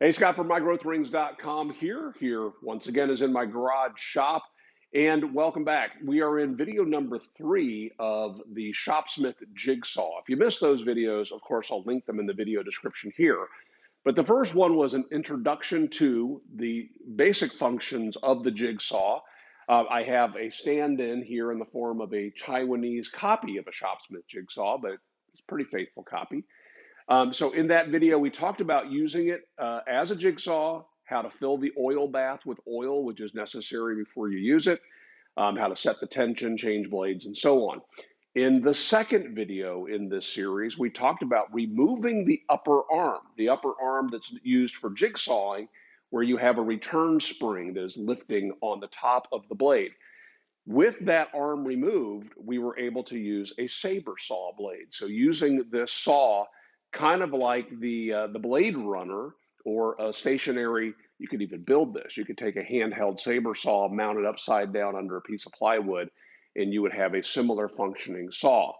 Hey, Scott from MyGrowthRings.com here once again is in my garage shop, and welcome back. We are in video number 3 of the Shopsmith Jigsaw. If you missed those videos, of course, I'll link them in the video description here. But the first one was an introduction to the basic functions of the Jigsaw. I have a stand-in here in the form of a Taiwanese copy of a Shopsmith Jigsaw, but it's a pretty faithful copy. So in that video, we talked about using it as a jigsaw, how to fill the oil bath with oil, which is necessary before you use it, how to set the tension, change blades, and so on. In the second video in this series, we talked about removing the upper arm that's used for jigsawing, where you have a return spring that is lifting on the top of the blade. With that arm removed, we were able to use a saber saw blade. So using this saw, kind of like the Blade Runner or a stationary, you could even build this. You could take a handheld saber saw, mount it upside down under a piece of plywood, and you would have a similar functioning saw.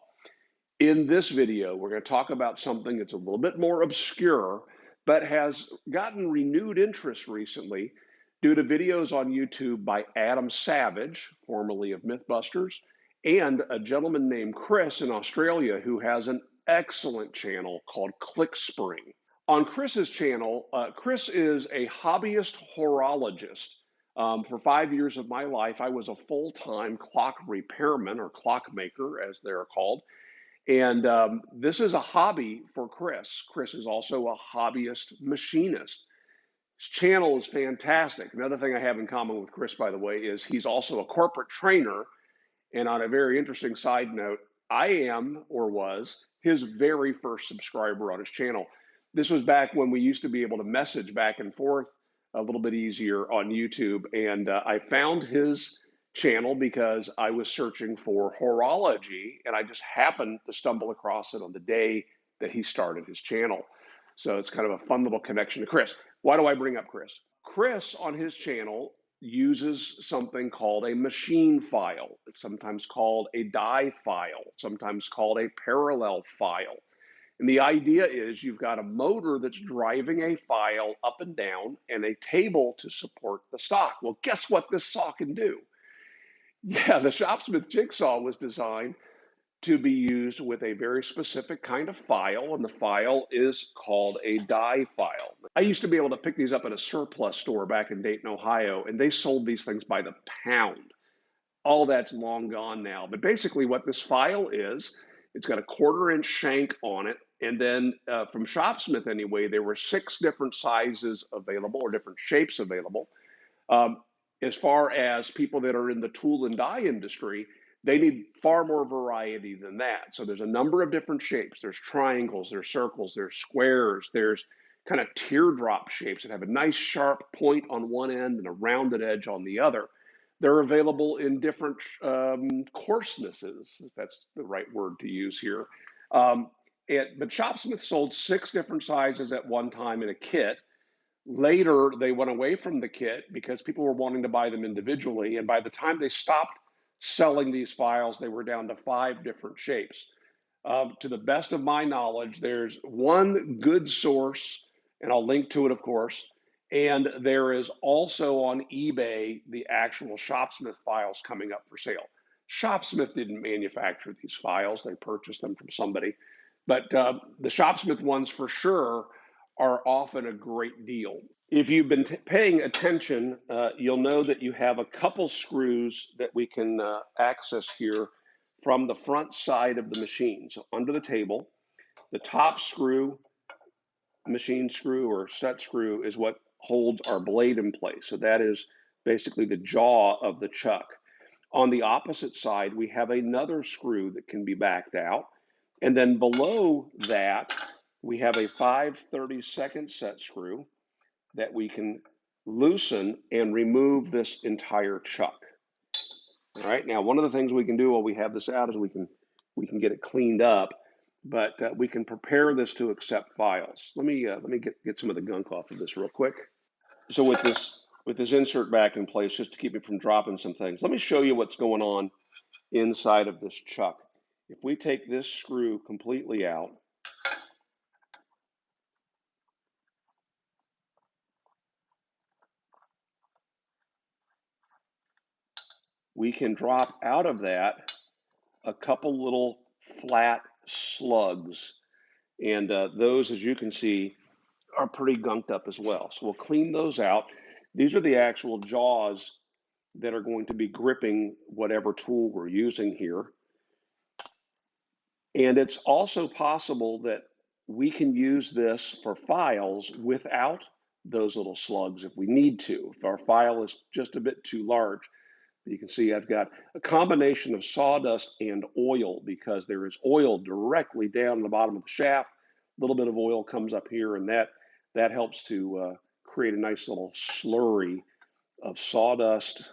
In this video, we're going to talk about something that's a little bit more obscure, but has gotten renewed interest recently due to videos on YouTube by Adam Savage, formerly of Mythbusters, and a gentleman named Chris in Australia who has an excellent channel called ClickSpring. On Chris's channel, Chris is a hobbyist horologist. For 5 years of my life, I was a full-time clock repairman or clockmaker, as they're called. And this is a hobby for Chris. Chris is also a hobbyist machinist. His channel is fantastic. Another thing I have in common with Chris, by the way, is he's also a corporate trainer. And on a very interesting side note, I am, or was, his very first subscriber on his channel. This was back when we used to be able to message back and forth a little bit easier on YouTube. And I found his channel because I was searching for horology, and I just happened to stumble across it on the day that he started his channel. So it's kind of a fun little connection to Chris. Why do I bring up Chris? Chris on his channel uses something called a machine file. It's sometimes called a die file, sometimes called a parallel file. And the idea is you've got a motor that's driving a file up and down and a table to support the stock. Well, guess what this saw can do? Yeah, the Shopsmith Jigsaw was designed to be used with a very specific kind of file, and the file is called a die file. I used to be able to pick these up at a surplus store back in Dayton, Ohio, and they sold these things by the pound. All that's long gone now. But basically what this file is, it's got a 1/4-inch shank on it, and then from Shopsmith anyway, there were 6 different sizes available or different shapes available. As far as people that are in the tool and die industry, they need far more variety than that. So there's a number of different shapes. There's triangles, there's circles, there's squares, there's kind of teardrop shapes that have a nice sharp point on one end and a rounded edge on the other. They're available in different coarsenesses, if that's the right word to use here. But Shopsmith sold 6 different sizes at one time in a kit. Later, they went away from the kit because people were wanting to buy them individually. And by the time they stopped selling these files, they were down to 5 different shapes. To the best of my knowledge, there's one good source, and I'll link to it, of course. And there is also on eBay the actual Shopsmith files coming up for sale. Shopsmith didn't manufacture these files, they purchased them from somebody. But the Shopsmith ones for sure are often a great deal. If you've been paying attention, you'll know that you have a couple screws that we can access here from the front side of the machine. So under the table, the top screw, machine screw or set screw, is what holds our blade in place. So that is basically the jaw of the chuck. On the opposite side, we have another screw that can be backed out. And then below that, we have a 5/32 set screw that we can loosen and remove this entire chuck. All right, now one of the things we can do while we have this out is we can get it cleaned up, but we can prepare this to accept files. Let me get some of the gunk off of this real quick. So with this insert back in place, just to keep it from dropping some things, let me show you what's going on inside of this chuck. If we take this screw completely out, we can drop out of that a couple little flat slugs. And those, as you can see, are pretty gunked up as well. So we'll clean those out. These are the actual jaws that are going to be gripping whatever tool we're using here. And it's also possible that we can use this for files without those little slugs if we need to, if our file is just a bit too large. You can see I've got a combination of sawdust and oil because there is oil directly down the bottom of the shaft. A little bit of oil comes up here, and that helps to create a nice little slurry of sawdust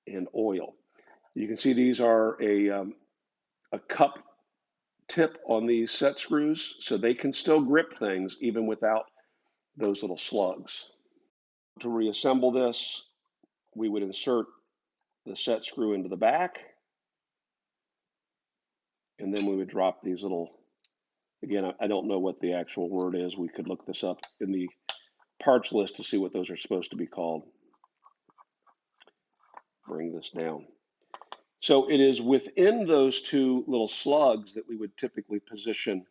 and oil. You can see these are a cup tip on these set screws, so they can still grip things even without those little slugs. To reassemble this, we would insert the set screw into the back, and then we would drop these little, again, I don't know what the actual word is. We could look this up in the parts list to see what those are supposed to be called. Bring this down. So it is within those two little slugs that we would typically position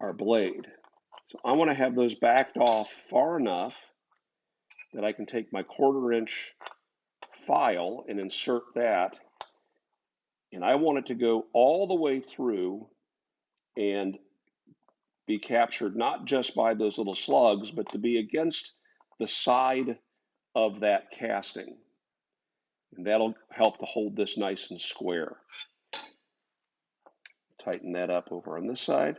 our blade. So I want to have those backed off far enough that I can take my 1/4 inch file and insert that. And I want it to go all the way through and be captured not just by those little slugs, but to be against the side of that casting. And that'll help to hold this nice and square. Tighten that up over on this side.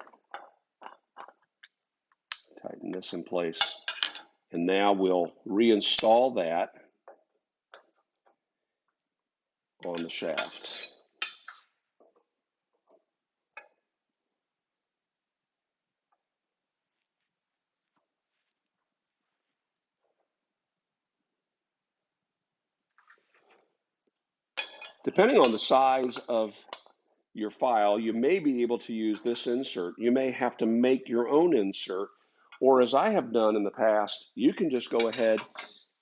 Tighten this in place. And now we'll reinstall that on the shaft. Depending on the size of your file, you may be able to use this insert. You may have to make your own insert, or as I have done in the past, you can just go ahead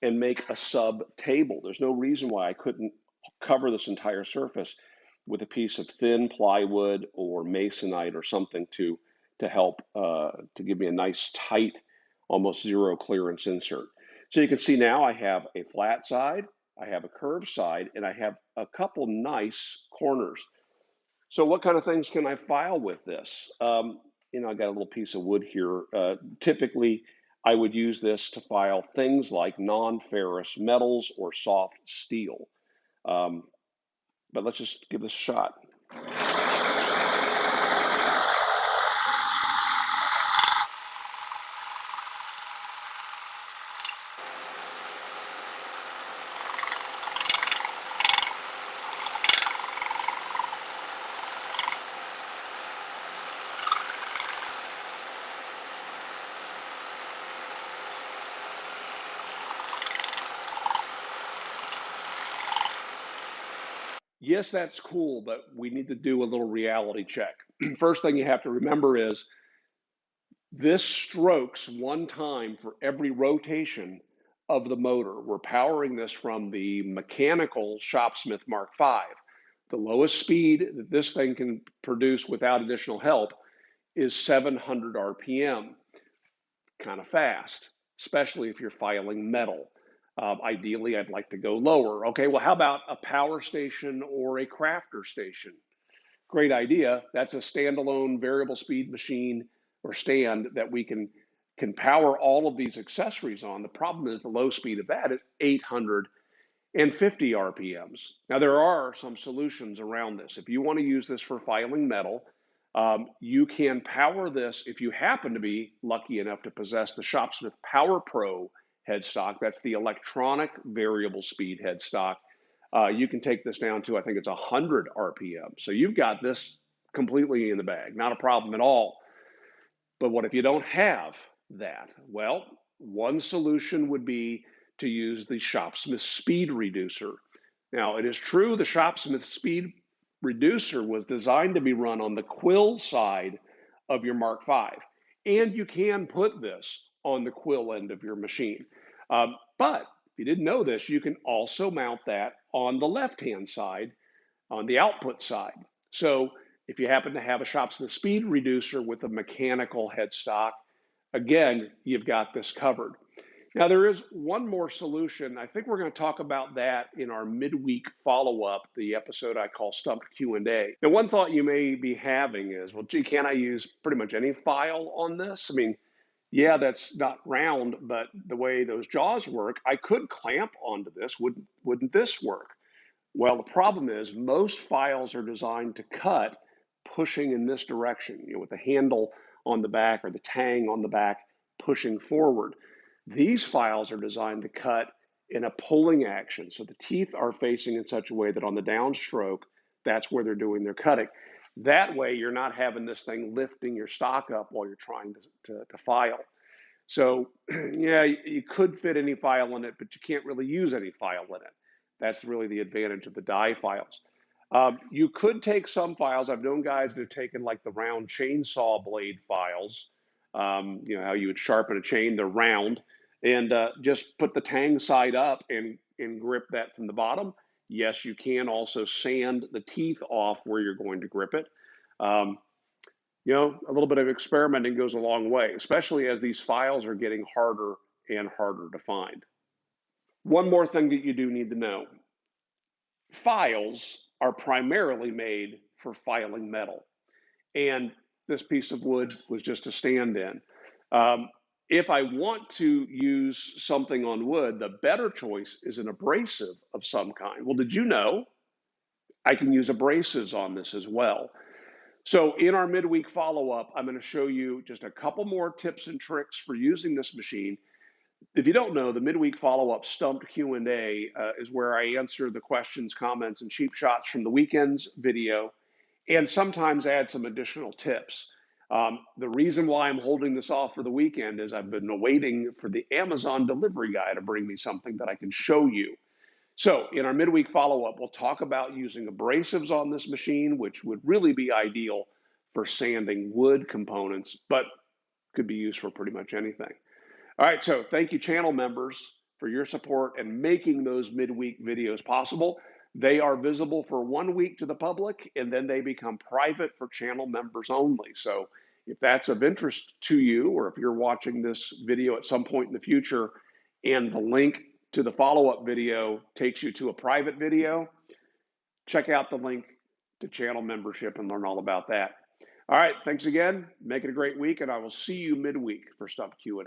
and make a sub table. There's no reason why I couldn't cover this entire surface with a piece of thin plywood or masonite or something to help to give me a nice tight, almost zero clearance insert. So you can see now I have a flat side, I have a curved side, and I have a couple nice corners. So what kind of things can I file with this? I got a little piece of wood here. Typically, I would use this to file things like non-ferrous metals or soft steel. But let's just give this a shot. Yes, that's cool, but we need to do a little reality check. First thing you have to remember is this strokes one time for every rotation of the motor. We're powering this from the mechanical Shopsmith Mark V. The lowest speed that this thing can produce without additional help is 700 RPM. Kind of fast, especially if you're filing metal. Ideally, I'd like to go lower. Okay, well, how about a power station or a crafter station? Great idea. That's a standalone variable speed machine or stand that we can power all of these accessories on. The problem is the low speed of that is 850 RPMs. Now, there are some solutions around this. If you want to use this for filing metal, you can power this if you happen to be lucky enough to possess the Shopsmith Power Pro headstock. That's the electronic variable speed headstock. You can take this down to, I think it's 100 RPM. So you've got this completely in the bag, not a problem at all. But what if you don't have that? Well, one solution would be to use the Shopsmith Speed Reducer. Now, it is true the Shopsmith Speed Reducer was designed to be run on the quill side of your Mark V, and you can put this on the quill end of your machine. But if you didn't know this, you can also mount that on the left-hand side, on the output side. So if you happen to have a Shopsmith speed reducer with a mechanical headstock, again, you've got this covered. Now, there is one more solution. I think we're going to talk about that in our midweek follow-up, the episode I call Stumped Q&A. Now, one thought you may be having is, well, gee, can't I use pretty much any file on this? I mean, yeah, that's not round, but the way those jaws work, I could clamp onto this. Wouldn't this work? Well, the problem is most files are designed to cut pushing in this direction, with the handle on the back or the tang on the back pushing forward. These files are designed to cut in a pulling action. So the teeth are facing in such a way that on the downstroke, that's where they're doing their cutting. That way, you're not having this thing lifting your stock up while you're trying to file. So, yeah, you could fit any file in it, but you can't really use any file in it. That's really the advantage of the die files. You could take some files. I've known guys that have taken like the round chainsaw blade files, how you would sharpen a chain, they're round, and just put the tang side up and grip that from the bottom. Yes, you can also sand the teeth off where you're going to grip it. Um, a little bit of experimenting goes a long way, especially as these files are getting harder and harder to find. One more thing that you do need to know. Files are primarily made for filing metal, and this piece of wood was just a stand-in. If I want to use something on wood, the better choice is an abrasive of some kind. Well, did you know I can use abrasives on this as well? So in our midweek follow-up, I'm going to show you just a couple more tips and tricks for using this machine. If you don't know, the midweek follow-up Stumped Q&A is where I answer the questions, comments, and cheap shots from the weekend's video, and sometimes add some additional tips. The reason why I'm holding this off for the weekend is I've been waiting for the Amazon delivery guy to bring me something that I can show you. So in our midweek follow-up, we'll talk about using abrasives on this machine, which would really be ideal for sanding wood components, but could be used for pretty much anything. All right, so thank you, channel members, for your support and making those midweek videos possible. They are visible for 1 week to the public, and then they become private for channel members only. So if that's of interest to you, or if you're watching this video at some point in the future and the link to the follow-up video takes you to a private video, check out the link to channel membership and learn all about that. All right, thanks again. Make it a great week, and I will see you midweek for Stumped Q&A.